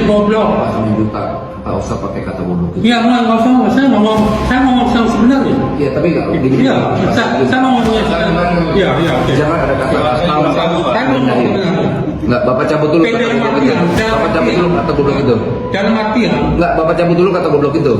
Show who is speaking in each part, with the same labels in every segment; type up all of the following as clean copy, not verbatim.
Speaker 1: goblok.
Speaker 2: Pak 1 juta, tak usah pakai kata goblok.
Speaker 1: Iya, nggak usah. Saya ngomong yang sebenarnya.
Speaker 2: Iya, tapi nggak gini.
Speaker 1: Iya, saya ngomongnya sebenarnya. Iya.
Speaker 2: Jangan ada kata
Speaker 1: Saya ngomong sebenarnya.
Speaker 2: Nggak, Bapak cabut dulu kata goblok itu. Bapak cabut dulu kata goblok itu.
Speaker 1: Dalam artian.
Speaker 2: Nggak, Bapak cabut dulu kata goblok itu.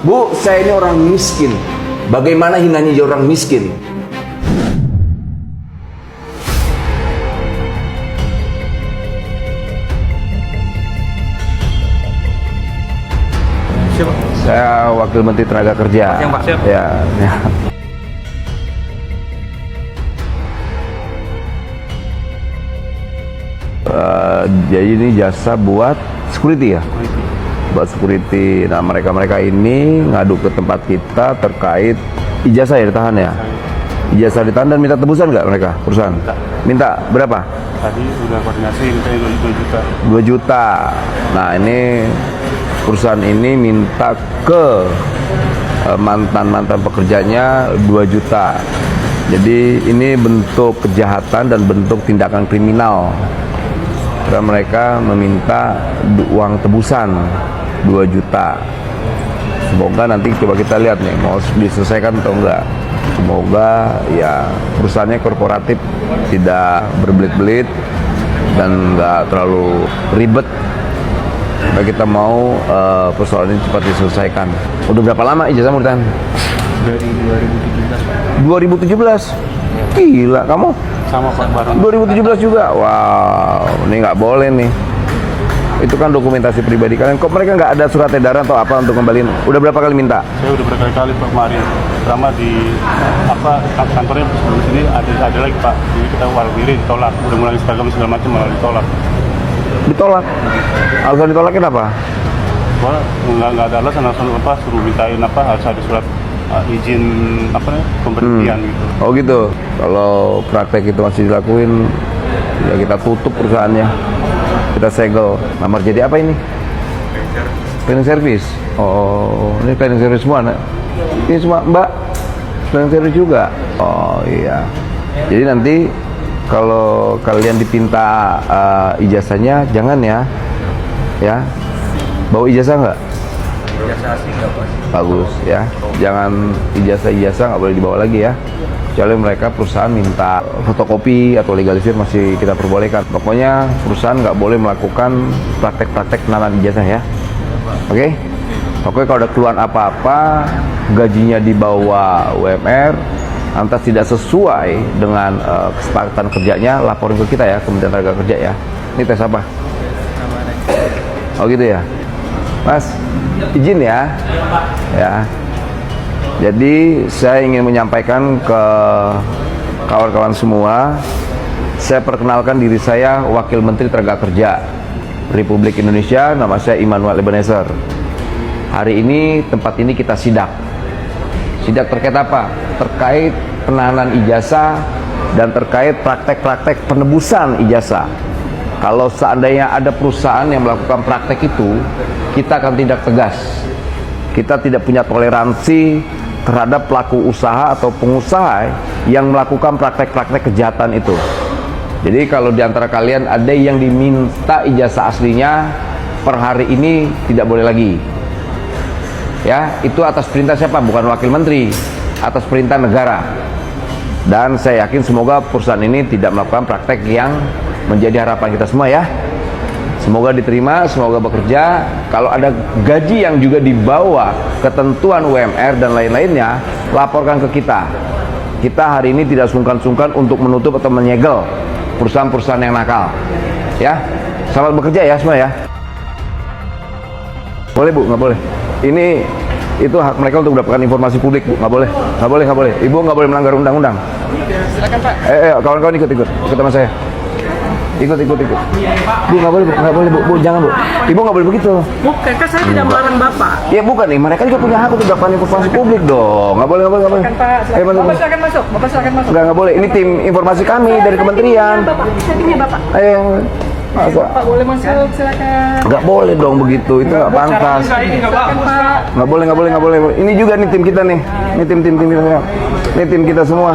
Speaker 3: Bu, saya ini orang miskin. Bagaimana hinanya jadi orang miskin?
Speaker 1: Siapa?
Speaker 3: Saya Wakil Menteri Tenaga Kerja.
Speaker 1: Yang Pak, siap.
Speaker 3: Ya. Jadi ini jasa buat security ya? Buat security. Nah, mereka ini ngadu ke tempat kita terkait ijazah ya ditahan ya? Ijazah ditahan dan minta tebusan nggak mereka, perusahaan? Minta berapa?
Speaker 4: Tadi udah koordinasi minta 2 juta.
Speaker 3: 2 juta. Nah, ini perusahaan ini minta ke mantan-mantan pekerjanya 2 juta. Jadi ini bentuk kejahatan dan bentuk tindakan kriminal. Dan mereka meminta uang tebusan 2 juta. Semoga nanti coba kita lihat nih mau diselesaikan atau enggak. Semoga ya perusahaannya korporatif, tidak berbelit-belit dan enggak terlalu ribet. Supaya kita mau persoalan ini cepat diselesaikan. Udah berapa lama ijazah mau ditahan?
Speaker 4: Dari 2017 Pak.
Speaker 3: 2017? Gila kamu?
Speaker 4: Sama Pak bareng.
Speaker 3: 2017 juga? Wow, ini nggak boleh nih. Itu kan dokumentasi pribadi kalian. Kok mereka nggak ada surat edaran atau apa untuk kembaliin? Udah berapa kali minta?
Speaker 4: Saya udah berkali-kali Pak kemarin. Pertama di kantornya sebelum sini ada lagi Pak. Jadi kita wargiri ditolak. Udah mulai seragam segala macam malah ditolak.
Speaker 3: Ditolak? Alasan ditolaknya apa?
Speaker 4: Wah, nggak ada alasan apa suruh mintain apa harus ada surat izin apa pemberhentian gitu.
Speaker 3: Oh gitu. Kalau praktek itu masih dilakuin, ya kita tutup perusahaannya. Kita segel. Lamar jadi apa ini? Cleaning service. Oh, ini cleaning service semua, nak? Ini semua Mbak cleaning service juga. Oh iya. Jadi nanti kalau kalian dipinta ijazahnya, jangan ya, ya. Bawa ijazah nggak?
Speaker 5: Ijazah asli nggak Pak?
Speaker 3: Bagus ya. Jangan ijazah nggak boleh dibawa lagi ya. Kecuali mereka perusahaan minta fotokopi atau legalisir masih kita perbolehkan. Pokoknya perusahaan nggak boleh melakukan praktek-praktek penahanan ijazah ya. Oke? Pokoknya kalau ada keluhan apa-apa, gajinya di bawah UMR, lantas tidak sesuai dengan kesepakatan kerjanya, laporin ke kita ya, Kementerian Tenaga Kerja ya. Ini tes apa? Oh gitu ya. Mas, izin ya. Ya. Jadi saya ingin menyampaikan ke kawan-kawan semua, saya perkenalkan diri saya Wakil Menteri Tenaga Kerja Republik Indonesia, nama saya Immanuel Ebenezer. Hari ini tempat ini kita sidak. Sidak terkait apa? Terkait penahanan ijazah dan terkait praktek-praktek penebusan ijazah. Kalau seandainya ada perusahaan yang melakukan praktek itu, kita akan tindak tegas. Kita tidak punya toleransi terhadap pelaku usaha atau pengusaha yang melakukan praktek-praktek kejahatan itu. Jadi kalau di antara kalian ada yang diminta ijazah aslinya, per hari ini tidak boleh lagi. Ya, itu atas perintah siapa? Bukan wakil menteri, atas perintah negara. Dan saya yakin semoga perusahaan ini tidak melakukan praktek yang menjadi harapan kita semua ya. Semoga diterima, semoga bekerja. Kalau ada gaji yang juga di bawah ketentuan UMR dan lain-lainnya, laporkan ke kita. Kita hari ini tidak sungkan-sungkan untuk menutup atau menyegel perusahaan-perusahaan yang nakal. Ya, selamat bekerja ya semua ya. Boleh Bu, nggak boleh. Ini itu hak mereka untuk mendapatkan informasi publik Bu, nggak boleh, nggak boleh, nggak boleh. Ibu nggak boleh melanggar undang-undang.
Speaker 5: Silakan Pak.
Speaker 3: Kawan-kawan ikut sama saya. Ikut. Bu, nggak boleh, Bu. Nggak boleh, Bu. Jangan, Bu. Ibu nggak boleh begitu.
Speaker 5: Bukan, kan saya tidak melarang Bapak.
Speaker 3: Ya bukan nih, mereka juga punya hak untuk mendapatkan informasi publik dong. Nggak boleh.
Speaker 5: Silakan Pak. Bapak silakan masuk. Bapak silakan masuk.
Speaker 3: Nggak boleh. Ini tim informasi kami dari kementerian.
Speaker 5: Bapak, settingnya Bapak.
Speaker 3: Masa?
Speaker 5: Bapak boleh masuk, silakan.
Speaker 3: Nggak boleh dong begitu. Itu nggak pantas.
Speaker 5: Silakan Pak.
Speaker 3: Nggak boleh. Ini juga nih tim kita nih. Ini tim kita. Ini tim kita semua.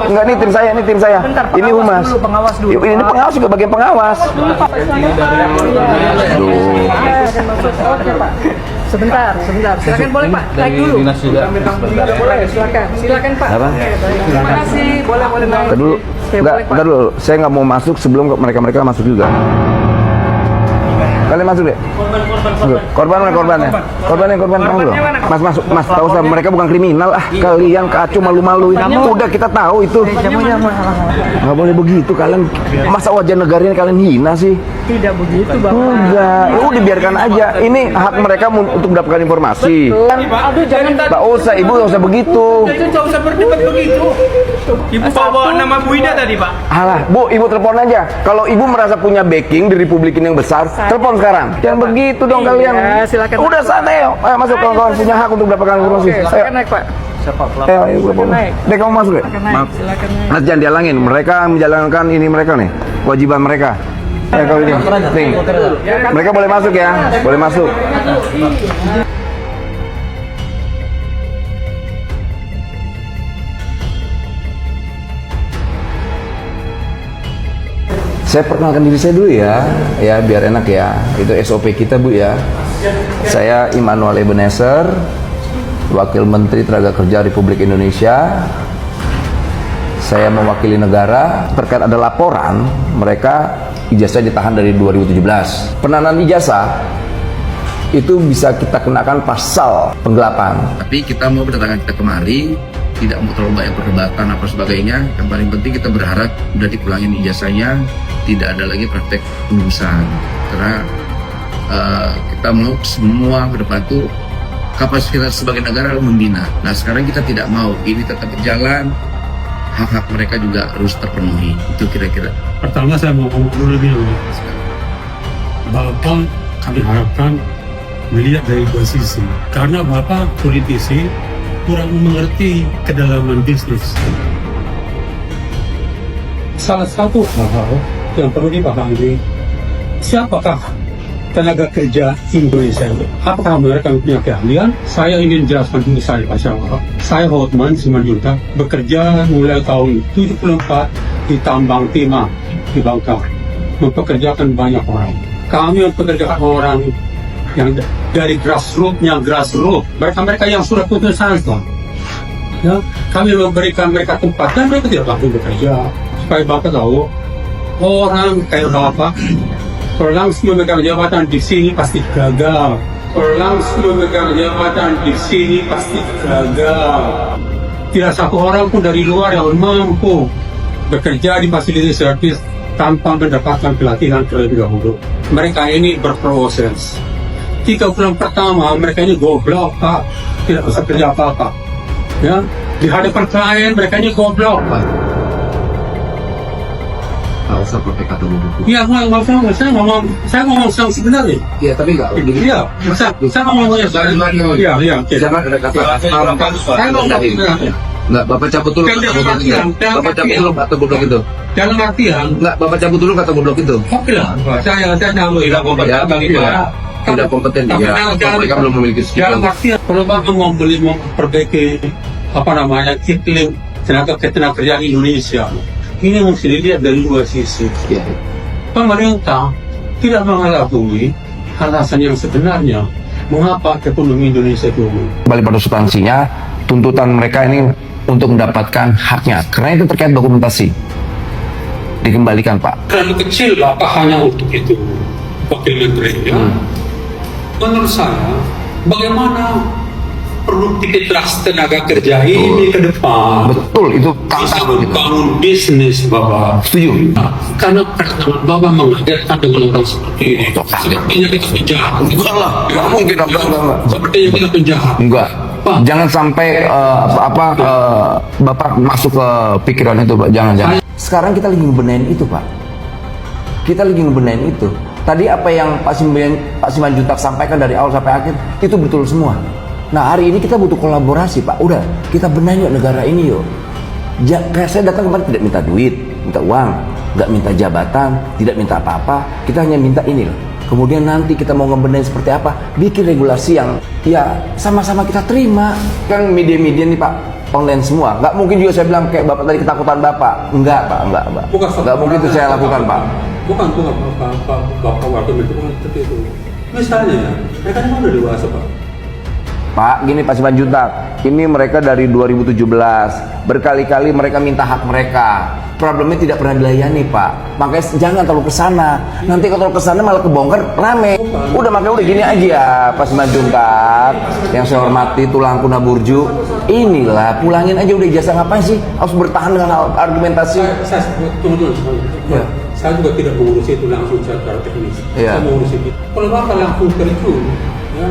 Speaker 3: Enggak, ini tim saya. Ini humas.
Speaker 5: Pengawas dulu.
Speaker 3: Ini pengawas juga bagian pengawas.
Speaker 5: Pak, silakan Pak.
Speaker 3: Aduh.
Speaker 5: Oke Pak. Sebentar. Silakan boleh Pak. Naik dulu. Boleh, silakan Pak.
Speaker 3: Apa?
Speaker 5: Terima kasih. Boleh naik.
Speaker 3: Ntar dulu,
Speaker 5: Oke,
Speaker 3: enggak,
Speaker 5: boleh, Pak.
Speaker 3: ntar dulu. Saya nggak mau masuk sebelum mereka masuk juga. Kalian masuk deh. Korban korbannya. Korban kamu dulu. Mas masuk, Mas. Tahu usah, mereka bukan kriminal ah. Kalian kacau malu-maluin. Udah kita tahu itu. Nggak boleh begitu kalian. Masa wajah negara ini kalian hina sih?
Speaker 5: Tidak begitu Bapak.
Speaker 3: Udah, udah biarkan aja. Ini hak mereka untuk mendapatkan informasi.
Speaker 5: Aduh jangan
Speaker 3: Tak usah, Ibu nggak usah begitu.
Speaker 1: Itu nggak usah berdebat begitu. Ibu bawa nama Bu Ida tadi, Pak.
Speaker 3: Alah, Bu, Ibu telepon aja. Kalau Ibu merasa punya backing di republik ini yang besar, telepon sekarang. Jangan begitu dong
Speaker 5: Iya,
Speaker 3: kalian.
Speaker 5: silakan.
Speaker 3: Udah sana ya. Ayo masuk, kawan-kawan punya hak untuk mendapatkan informasi.
Speaker 5: Oke,
Speaker 3: Ayo.
Speaker 5: silakan naik Pak.
Speaker 3: Ayo,
Speaker 5: Silakan naik.
Speaker 3: Dek, kamu masuk deh.
Speaker 5: Silakan naik. Silakan naik.
Speaker 3: Mas jangan dihalangin. Mereka menjalankan ini mereka nih, kewajiban mereka. Ya kalau ini, nih. Mereka boleh masuk ya, boleh masuk. Saya perkenalkan diri saya dulu ya biar enak ya. Itu SOP kita Bu ya. Saya Immanuel Ebenezer, Wakil Menteri Tenaga Kerja Republik Indonesia. Saya mewakili negara terkait ada laporan mereka ijazah ditahan dari 2017. Penahanan ijazah itu bisa kita kenakan pasal penggelapan. Tapi kita mau berdatangan kita kemari, tidak mau terlalu banyak perdebatan apa sebagainya. Yang paling penting kita berharap udah dipulangin ijazahnya, tidak ada lagi praktek penulisan. Karena kita mau semua ke depan itu kapasitas kita sebagai negara membina. Nah sekarang kita tidak mau ini tetap berjalan, hak-hak mereka juga harus terpenuhi. Itu kira-kira.
Speaker 6: Pertama saya mau ngomong dulu lebih dulu. Bapak kami harapkan melihat dari dua sisi. Karena Bapak politisi kurang mengerti kedalaman bisnis.
Speaker 1: Salah satu hal yang perlu dipahami, siapakah tenaga kerja Indonesia itu? Apakah mereka punya keahlian? Saya ingin jelaskan dulu saya Pak Syawal. Saya Hotman Simanjuntak, bekerja mulai tahun 74 di tambang timah di Bangka, mempekerjakan banyak orang. Kami mempekerjakan orang yang dari grassroots. Mereka yang sudah putus asa. Ya, kami memberikan mereka tempat dan mereka tidak mampu bekerja. Supaya Bapak tahu, orang kayak Bapak kalau langsung memegang jabatan di sini pasti gagal. Kalau langsung memegang jabatan di sini pasti gagal. Tidak satu orang pun dari luar yang mampu bekerja di fasilitas servis tanpa mendapatkan pelatihan terlebih dahulu. Mereka ini berproses. 3 bulan pertama mereka ini goblok Pak, tidak bisa kerja apa-apa. Ya, di hadapan klien mereka ini goblok Pak.
Speaker 2: Nggak usah pakai kata buku.
Speaker 1: Iya, saya ngomong yang sebenarnya.
Speaker 2: Iya, tapi nggak begini.
Speaker 1: Iya, saya ngomongnya sebenarnya. Iya.
Speaker 2: Jangan ada kata
Speaker 1: Saya ngomong sebenarnya.
Speaker 2: Nggak, Bapak cabut dulu kata goblok itu. Bapak cabut dulu kata goblok itu.
Speaker 1: Dalam artian,
Speaker 2: Nggak, Bapak cabut dulu kata goblok itu.
Speaker 1: oke lah, saya nyambung tidak kompeten
Speaker 2: Ya,
Speaker 1: bang itu.
Speaker 2: ya. Tidak kompeten ya. Mereka belum memiliki
Speaker 1: Dalam
Speaker 2: skill.
Speaker 1: artian, kalau Bapak memperbaiki iklim tenaga kerjaan Indonesia, ini mesti dilihat dari dua sisi.
Speaker 2: Iya.
Speaker 1: Pemerintah tidak mengakui alasan yang sebenarnya mengapa ekonomi Indonesia tumbuh.
Speaker 3: Kembali pada substansinya, tuntutan mereka ini untuk mendapatkan haknya. Karena itu terkait dokumentasi. Dikembalikan Pak.
Speaker 6: Terlalu kecil Bapak hanya untuk itu, Wakil Menteri ya. Menurut saya, bagaimana produktivitas tenaga kerja ini ke depan
Speaker 3: Betul, itu
Speaker 6: bisa
Speaker 3: tantangan kita.
Speaker 6: membangun bisnis Bapak.
Speaker 3: Setuju.
Speaker 6: Nah, karena pertama Bapak mengagetkan dengan orang seperti ini. Sepertinya kita penjahat.
Speaker 3: Enggak lah, nggak mungkin. Enggak.
Speaker 6: Sepertinya kita penjahat.
Speaker 3: Enggak.
Speaker 6: Pak.
Speaker 3: Jangan sampai Bapak masuk ke pikiran itu, Pak. Jangan. Sekarang kita lagi ngebenahin itu, Pak. Kita lagi ngebenahin itu. Tadi apa yang Pak Simanjuntak sampaikan dari awal sampai akhir, itu betul semua. Nah, hari ini kita butuh kolaborasi, Pak. Udah, kita benahin yuk negara ini yuk. Kayak saya datang kemarin tidak minta duit, minta uang, nggak minta jabatan, tidak minta apa-apa. Kita hanya minta ini loh. Kemudian nanti kita mau ngebenahin seperti apa, bikin regulasi yang ya sama-sama kita terima. Kan media-media nih Pak, online semua. Nggak mungkin juga saya bilang kayak Bapak tadi ketakutan Bapak. Enggak Pak, enggak. Nggak mungkin itu saya lakukan Pak.
Speaker 1: Bukan Bapak Wakil Menteri seperti itu. Misalnya, mereka kan udah dewasa Pak.
Speaker 3: Pak, gini Pak Simanjuntak, ini mereka dari 2017, berkali-kali mereka minta hak mereka. Problemnya tidak pernah dilayani Pak, makanya jangan terlalu kesana. Nanti kalau terlalu kesana malah kebongkar rame. Makanya udah gini aja ya Pak Simanjuntak, yang saya hormati tulang kuna burju. Inilah, pulangin aja udah ijazah, ngapain sih? Harus bertahan dengan argumentasi.
Speaker 1: Tunggu.
Speaker 3: Ya.
Speaker 1: Saya juga tidak mengurus itu langsung secara teknis.
Speaker 3: Ya.
Speaker 1: Saya mengurus itu. Kalau Bapak langsung terjun, ya,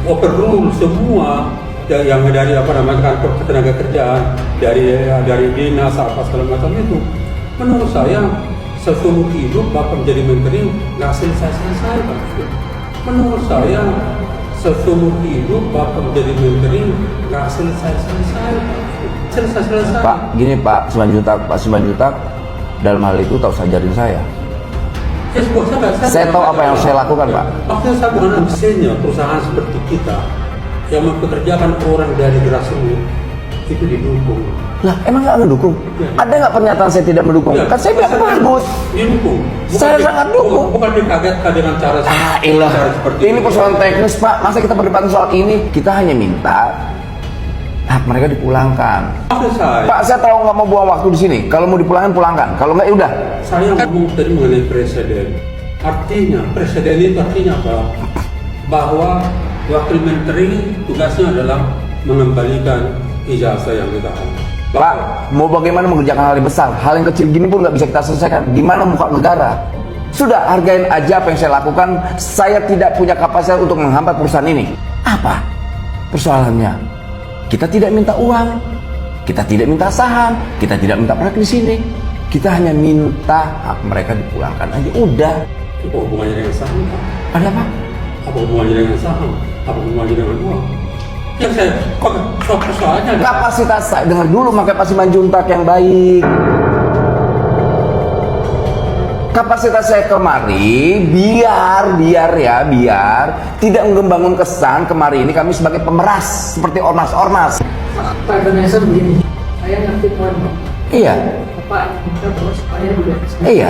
Speaker 1: overrule semua yang dari kantor ketenaga kerjaan, dari dinas apa segala macam itu, menurut saya seumur hidup Bapak menjadi menteri nggak selesai Pak. Menurut saya seumur hidup Bapak menjadi menteri nggak selesai
Speaker 3: Pak, gini Pak Simanjuntak, dalam hal itu tak usah ajarin saya. Saya tahu apa yang saya lakukan Pak.
Speaker 1: Maksudnya saya bukan senior perusahaan seperti kita yang mempekerjakan orang dari grassroots itu didukung.
Speaker 3: Lah emang nggak mendukung? Ada nggak pernyataan saya tidak mendukung?
Speaker 1: Ya,
Speaker 3: Kan saya bilang bagus.
Speaker 1: Didukung.
Speaker 3: Saya sangat dukung.
Speaker 1: Bukan dikagetkan dengan cara seperti
Speaker 3: Ini persoalan teknis Pak. Masa kita berdebat soal ini? Kita hanya minta hak mereka dipulangkan. Pak, saya tahu nggak mau buang waktu di sini. Kalau mau dipulangkan, pulangkan. Kalau nggak, ya udah.
Speaker 1: Saya ngomong tadi mengenai presiden. Artinya, presiden itu artinya apa? Bahwa wakil menteri tugasnya adalah mengembalikan ijazah yang ditahan.
Speaker 3: Pak, mau bagaimana mengerjakan hal yang besar? Hal yang kecil gini pun nggak bisa kita selesaikan. Gimana muka negara? Sudah, hargain aja apa yang saya lakukan. Saya tidak punya kapasitas untuk menghambat perusahaan ini. Apa persoalannya? Kita tidak minta uang, kita tidak minta saham, kita tidak minta proyek di sini. Kita hanya minta hak mereka dipulangkan aja. Udah.
Speaker 1: Apa hubungannya dengan saham?
Speaker 3: Ada apa?
Speaker 1: Apa hubungannya dengan saham? Apa hubungannya dengan uang? Yang saya persoalannya
Speaker 3: kapasitas saya, dengar dulu makanya Pak Simanjuntak yang baik. Kapasitas saya kemari biar tidak membangun kesan kemari ini kami sebagai pemeras seperti ormas-ormas.
Speaker 5: Pak Ebenezer begini, saya ngerti poin Pak.
Speaker 3: Iya.
Speaker 5: Pak minta bahwa supaya juga.
Speaker 3: Iya.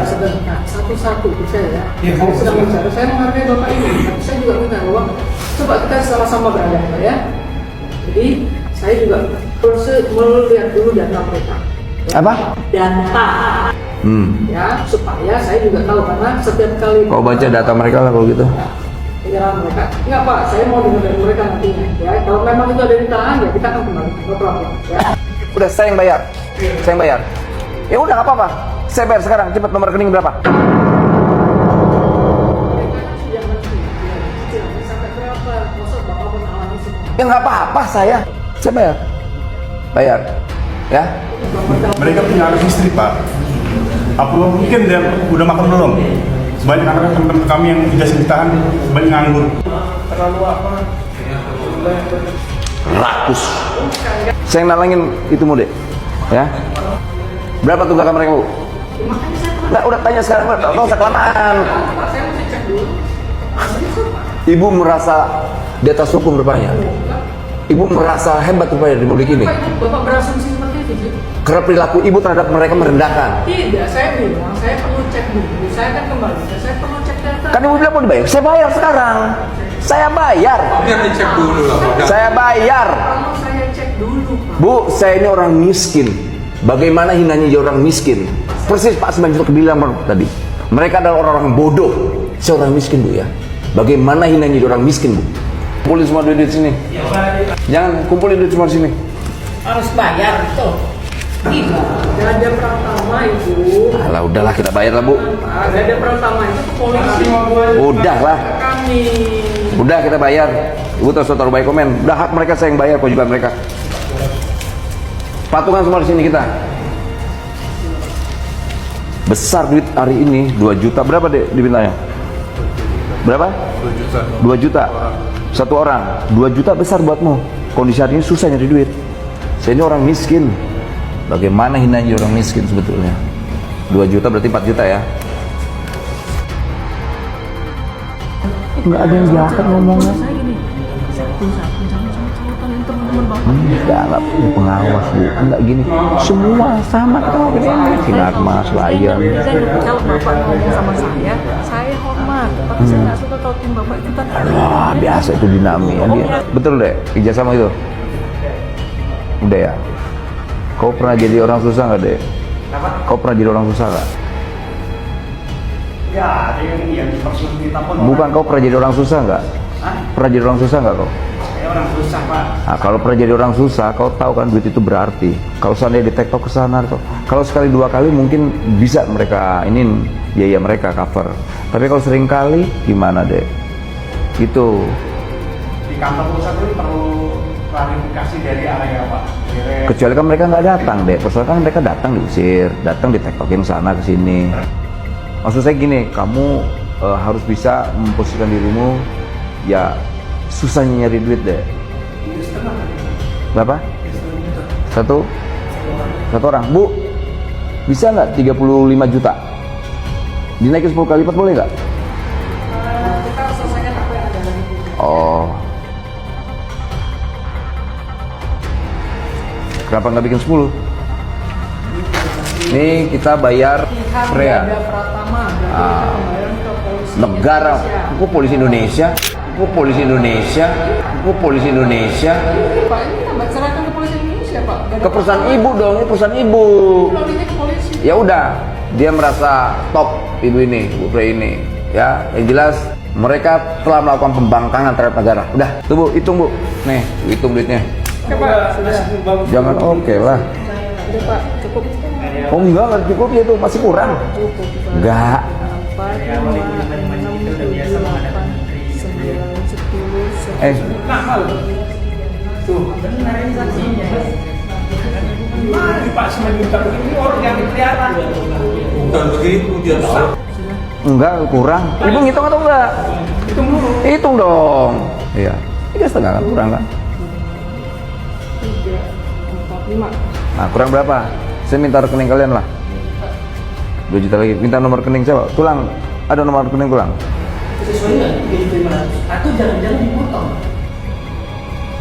Speaker 5: Sebentar, satu-satu bisa ya. Saya sedang bicara, saya menghargai Bapak ini, tapi saya juga minta bahwa coba kita sama-sama berada ya. Jadi saya juga melihat dulu data mereka.
Speaker 3: Apa?
Speaker 5: Data. Ya, supaya saya juga tahu karena setiap kali
Speaker 3: Kau baca data mereka lah kalau gitu.
Speaker 5: penyerahan mereka. Enggak Pak, saya mau dengar dari mereka nantinya. Ya, kalau memang itu ada di tangan ya kita akan kembali ke problem. Ya.
Speaker 3: Udah saya yang bayar. Saya yang bayar. Ya udah nggak apa-apa. Saya bayar sekarang. Cepat nomor rekening berapa? Ya nggak apa-apa saya bayar. Bayar. Ya.
Speaker 4: Mereka punya anak istri Pak. Apa mungkin dia udah makan belum? Banyak anak teman kami yang ijazah ditahan banyak nganggur.
Speaker 3: Rakus. Saya nalangin itu mode. Ya. Berapa tunggakan mereka, Bu? Nggak, udah tanya sekarang, nggak usah kelamaan. Ibu merasa di atas hukum rupanya. Ibu merasa hebat rupanya di Republik ini.
Speaker 5: Bapak berasumsi seperti itu.
Speaker 3: Karena perilaku ibu terhadap mereka merendahkan.
Speaker 5: Tidak, saya bilang saya perlu cek dulu. Saya akan kembali. Saya perlu cek data.
Speaker 3: Kan ibu bilang mau dibayar. Saya bayar sekarang. Saya bayar.
Speaker 1: biar dicek dulu lah Pak.
Speaker 3: Saya bayar.
Speaker 5: Kalau saya cek dulu, Pak.
Speaker 3: Bu, saya ini orang miskin. Bagaimana hinanya jadi orang miskin? Persis Pak Simanjuntak bilang tadi. Mereka adalah orang-orang bodoh. Saya orang miskin, Bu ya. Bagaimana hinanya jadi orang miskin, Bu? Kumpulin semua duit di sini. Jangan kumpulin duit semua di sini.
Speaker 5: Harus bayar tuh. Gada Pratama Ibu.
Speaker 3: Alah, udahlah kita bayar lah, Bu.
Speaker 5: Gada Pratama itu ke polisi.
Speaker 3: Udahlah.
Speaker 5: Kami.
Speaker 3: Udah kita bayar. Ibu taruh baik komen. Udah hak mereka saya yang bayar kewajiban mereka. Patungan semua di sini kita. Besar duit hari ini 2 juta. Berapa deh diminta? Berapa? 2 juta. Satu orang. 2 juta besar buatmu. Kondisi hari ini susah nyari duit. Saya ini orang miskin. Bagaimana hinanya orang miskin sebetulnya? 2 juta berarti 4 juta ya. Nggak ada yang jahat ngomongnya. Enggak punya pengawas, Bu. Enggak gini. Semua sama kok. Sinarmas, Lion.
Speaker 7: Kalau Bapak ngomong sama saya
Speaker 5: yang bapak itu kan.
Speaker 3: Wah, biasa itu dinami ya dia. Betul deh, ijazah sama itu. Udah ya. Kau pernah jadi orang susah nggak deh? Kau pernah jadi orang susah nggak?
Speaker 7: Ya, ada yang dipersulit kita pun.
Speaker 3: Bukan, kau pernah jadi orang susah nggak? Pernah jadi orang susah nggak kau?
Speaker 7: Saya orang susah, Pak.
Speaker 3: Nah, kalau pernah jadi orang susah, kau tahu kan duit itu berarti. Kalau seandainya di TikTok ke sana, kalau sekali dua kali mungkin bisa mereka ini biaya mereka cover. Tapi kalau sering kali gimana deh? Gitu.
Speaker 7: Di kantor pusat itu perlu klarifikasi dari area, Pak.
Speaker 3: Kecuali kan mereka nggak datang deh. Persoalan kan mereka datang diusir, datang di TikTokin sana ke sini. Maksud saya gini, kamu harus bisa memposisikan dirimu, ya susahnya nyari duit deh. Berapa? Satu orang. Bu, bisa nggak 35 juta? Dinaikin 10 kali lipat boleh nggak?
Speaker 5: Kita harus selesaikan apa yang ada lagi.
Speaker 3: Oh. Kenapa nggak bikin 10? Ini kita bayar Freya.
Speaker 5: Ada Pratama, pembayaran ke polisi
Speaker 3: Negara,
Speaker 5: Indonesia.
Speaker 3: kok polisi Indonesia? Kok polisi Indonesia? Kok polisi Indonesia?
Speaker 5: Pak, ini kita serahkan ke polisi Indonesia, Pak. Gak ada
Speaker 3: Ke perusahaan
Speaker 5: apa-apa.
Speaker 3: ibu dong, ini perusahaan ibu.
Speaker 5: Larinya ke polisi.
Speaker 3: Ya udah, dia merasa top ibu ini, Bu Pre ini. Ya, yang jelas mereka telah melakukan pembangkangan terhadap negara. Udah, tuh Bu, hitung Bu. Nih, hitung duitnya.
Speaker 5: Oke, Pak. Sudah.
Speaker 3: Jangan oke lah.
Speaker 5: Udah, Pak. Cukup.
Speaker 3: Oh enggak, nggak cukup ya tuh, masih kurang.
Speaker 5: Cukup.
Speaker 3: Enggak.
Speaker 5: 4, 5, 6, 7, 8, 9, 10, 11.
Speaker 3: Eh,
Speaker 7: Mari Pak semenjak ini orang yang kelihatan.
Speaker 1: Bukan begitu dia tahu.
Speaker 3: enggak, kurang. Ibu ngitung atau enggak? Hitung dulu. Hitung dong. Iya. 3,5 kan kurang kan?
Speaker 5: 3, 4, 5.
Speaker 3: Nah, kurang berapa? Saya minta rekening kalian lah. 2 juta lagi. Minta nomor rekening saya, Pak. Tulang. Ada nomor rekening tulang.
Speaker 7: Sesuai nggak gaji 500? Atau jangan-jangan dipotong?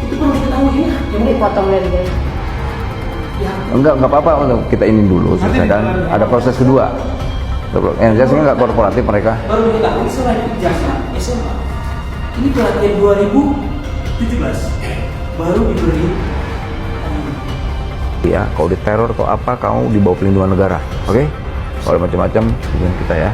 Speaker 7: Itu perlu diketahui ini. Yang
Speaker 5: Dipotong dari gaji.
Speaker 3: Enggak apa-apa untuk kita ini dulu selesaikan. Ada proses kedua. Yang saya nggak korporatif mereka.
Speaker 7: baru diketahui selain ijazah SMA. Ini pelatihan 2017 baru diberi.
Speaker 3: Ya, kalau diteror atau apa, kamu di bawah pelindungan negara, oke? Kalau macam-macam, hubungi kita ya.